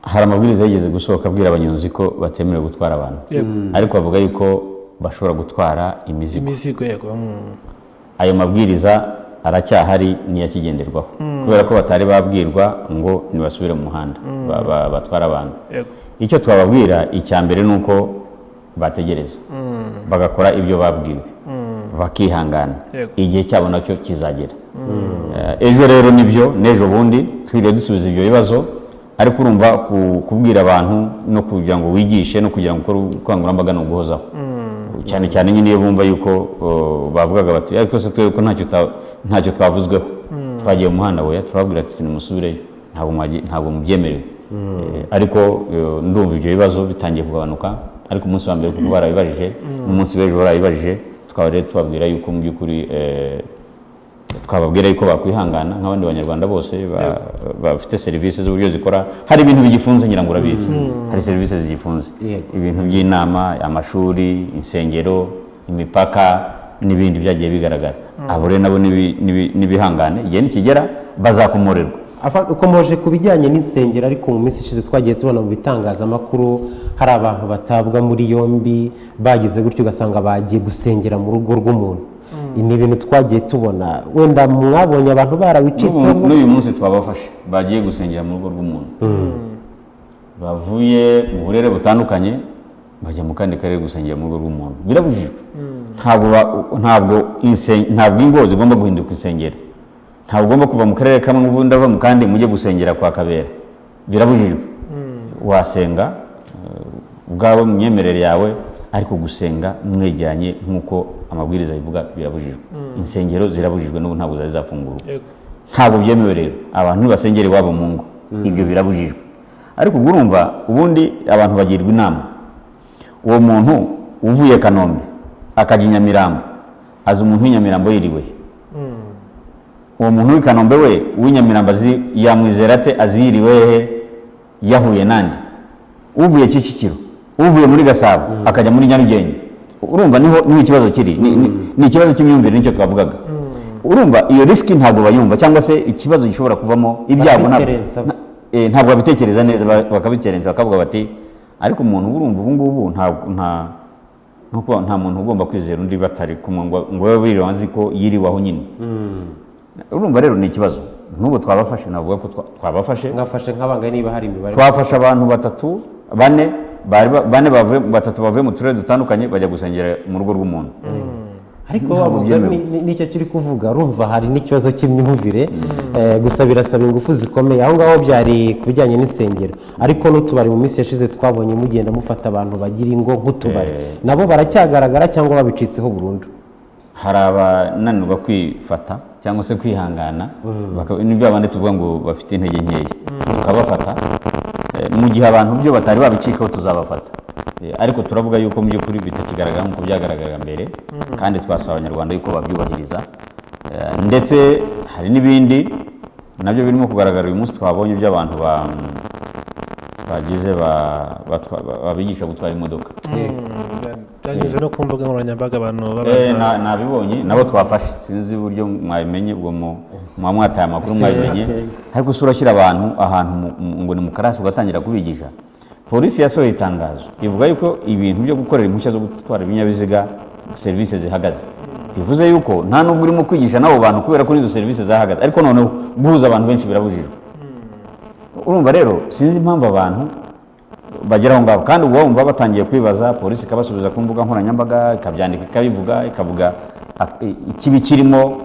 hari amabwiriza yigeze gusohoka abwira abanyonzi ko batemerewe gutwara abantu, ariko bavuga yuko bashobora gutwara imizigo. Yego. Ayo mabwiriza aracyahari niyakigenderwaho kubera ko batari babwirwa ngo nibasubire mu muhanda batwara abantu. Icyo twababwira icya mbere nuko bategereza bagakora ibyo babwiwe bakihangana, igihe cyabo nacyo kizagera. Ejo rero nibyo n'ejo bundi twiriye dusubiza ibyo bibazo, ariko urumva kubwira abantu no kugira ngo wigishe no kugira ngo ukore ubukangurambaga no guhozaho cyane cyane nyine iyo bumva yuko bavugaga bati ariko se twebwe ko ntacyo twavuzweho twagiye mu muhanda we turababwira tuti nimusubireyo ntabwo mubyemerewe. Ariko ndumva ibyo bibazo bitangiye kugabanuka, ariko umunsi wa mbere kuko barabibajije n'umunsi w'ejo barabibajije, tukaba rero tubabwira yuko mu by'ukuri twababwira yuko bakwihangana nk'abandi banyarwanda bose bafite serivisi z'uburyo zikora. Hari ibintu bigifunze ngira ngo urabizi, hari serivisi zigifunze, ibintu by'inama, amashuri, insengero, imipaka n'ibindi byagiye bigaragara. Abo rero nabo n'ibihangane igihe nikigera bazakomorerwa. Ukomeje ku bijyanye n'insengero, ariko mu minsi ishize twagiye tubona mu bitangazamakuru hari abantu batabwa muri yombi bagize gutyo ugasanga bagiye gusengera mu rugo rw'umuntu. Ni ibintu twagiye tubona, wenda mwabonye abantu barawicitsemo. N'uyu munsi twabafashe bagiye gusengera mu rugo rw'umuntu, bavuye mu burere butandukanye bajya mu kandi karere gusengera mu rugo rw'umuntu. Birabujijwe. Ntabwo ingo zigomba guhinduka insengero. Ntabwo ugomba kuva mu karere kamwe ubundi ava mu kandi mujye gusengera kwa Kabera. Birabujijwe. Wasenga ubwawe mu myemerere yawe, ariko gusenga mwegeranye nk'uko amabwiriza bivuga birabujijwe. Insengero zirabujijwe n'ubu ntabwo zari zafungurwa. Ntabwo byemewe rero abantu basengera iwabo mu ngo, ibyo birabujijwe. Ariko ubwo urumva ubundi abantu bagirwa inama, uwo muntu uvuye Kanombe akajya Nyamirambo azi umuntu w'Inyamirambo yiriwe, uwo muntu w'i Kanombe we w'Inyamirambo yamwizera ate aziriwe he yahuye nande? Uvuye Kicukiro, uvuye muri Gasabo akajya muri Nyarugenge, urumva niho ikibazo kiri. Ni ikibazo cy'imyumvire nicyo twavugaga. Urumva iyo riski ntabwo bayumva, cyangwa se ikibazo gishobora kuvamo ibyago ntabwo babitekereza neza, bakabikerenza bakavuga bati ariko umuntu urumva ubu ngubu nta muntu ugomba kwizera undi batari kumwe ngo babe biriwe azi ko yiriwaho nyine. Urumva rero ni ikibazo. N'ubu twabafashe, navuga ko twabafashe. Mwafashe nk'abangana niba hari imibare? Twafashe abantu batatu bavuye mu turere dutandukanye bajya gusengera mu rugo rw'umuntu. Ariko nicyo turi kuvuga, urumva hari n'ikibazo cy'imyumvire, gusa birasaba ingufu zikomeye. Aho ngaho byari ku bijyanye n'insengero, ariko n'utubari mu minsi yashize twabonye mugenda mufata abantu bagira ingo nk'utubari, nabo baracyagaragara cyangwa babicitseho burundu? Hari abananirwa kwifata cyangwa se kwihangana, nibyo abandi tuvuga ngo bafite intege nkeya, tukabafata. Mu gihe abantu byo batari babicikaho tuzabafata, ariko turavuga yuko mu by'ukuri bitakigaragara nk'uko byagaragaraga mbere, kandi twasaba abanyarwanda yuko babyubahiriza. Ndetse hari n'ibindi nabyo birimo kugaragara uyu munsi twabonye by'abantu bagize babigisha gutwara imodoka. Byanyuze no ku mbuga nkoranyambaga abantu nabibonye, nabo twafashe. Sinzi uburyo mwabimenye, ubwo mwataye amakuru mwabimenye. Ariko usura ashyira abantu ahantu ngo ni mu karasi ugatangira kubigisha. Polisi yasohoye itangazo ivuga yuko ibintu byo gukorera impushya zo gutwara ibinyabiziga serivisi zihagaze. Bivuze yuko nta nubwo urimo kwigisha n'abo bantu kubera ko izo serivisi zahagaze, ariko noneho guhuza abantu benshi birabujijwe. Urumva rero sinzi impamvu abantu bagera aho ngaho, kandi uba wumva batangiye kwibaza, polisi ikabasubiza ku mbuga nkoranyambaga ikabyandika ikabivuga, ikavuga ikibi kirimo,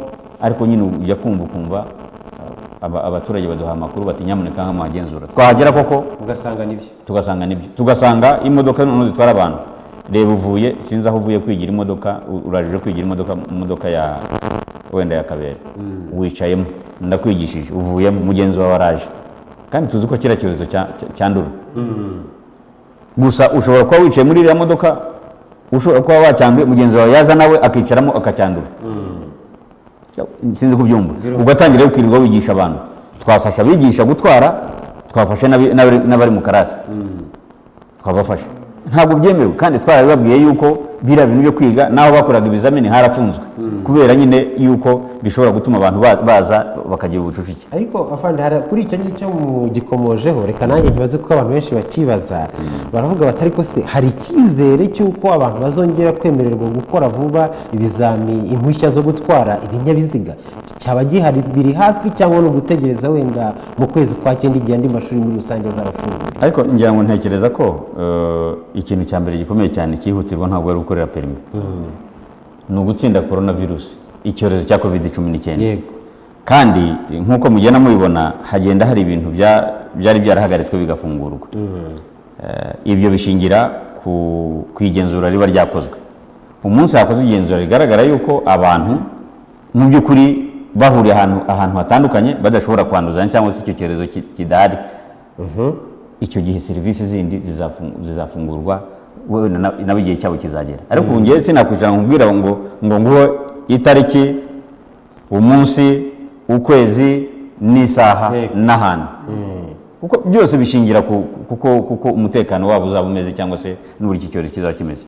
ariko nyine ujya kumva abaturage baduha amakuru bati nyamuneka nk'amagenzura. Twahagera koko tugasanga imodoka noneho zitwara abantu. Reba uvuye, sinzi aho uvuye kwigira imodoka, urajije kwigira imodoka ya wenda ya Kabera, wicayemo ndakwigishije, uvuyemo mugenzi wawe araje, kandi tuzi ko kira cyorezo cyandura. Gusa ushobora kuba wicaye muri iriya modoka, ushobora kuba wacyanduye, mugenzi wawe yaza nawe akicaramo akacyandura. Sinzi kubyumva. Ugatangira kwirirwa wigisha abantu. Twafasha abigisha gutwara, twafashe n'abari mu karasi, twabafashe. Ntabwo byemewe, kandi twarabibabwiye yuko biriya bintu byo kwiga n'aho bakoraga ibizamini harafunzwe kubera nyine yuko bishobora gutuma abantu baza bakagira ubucucike. ariko afande kuri icyo ngicyo mugikomojeho reka nanjye nkibaze ko abantu benshi bakibaza baravuga bati ariko se hari icyizere cy'uko abantu bazongera kwemererwa gukora vuba ibizami impushya zo gutwara ibinyabiziga cyaba gihari biri hafi cyangwa no gutegereza wenda mu kwezi kwa cyenda igihe andi mashuri muri rusange azarafunguye? Ariko ngira ngo ntekereza ko ikintu cya mbere gikomeye cyane cyihutirwa ntabwo ari gukorera perimi, ni ugutsinda korona virusi, icyorezo cya COVID-19. yego, kandi nk'uko mugenda mubibona hagenda hari ibintu byari byarahagaritswe bigafungurwa. Ibyo bishingira ku igenzura riba ryakozwe. Umunsi hakozwe igenzura rigaragara yuko abantu mu by'ukuri bahuriye ahantu hatandukanye badashobora kwanduzanya cyangwa se icyo cyorezo kidahari, icyo gihe serivisi zindi zizafungurwa nabo igihe cyabo kizagera. Ariko ubu ngewe sinakwicara nkubwira ngo nguhe itariki, umunsi, ukwezi n'isaha n'ahantu, kuko byose bishingira kuko umutekano wabo uzaba umeze cyangwa se n'uburyo iki cyorezo kizaba kimeze.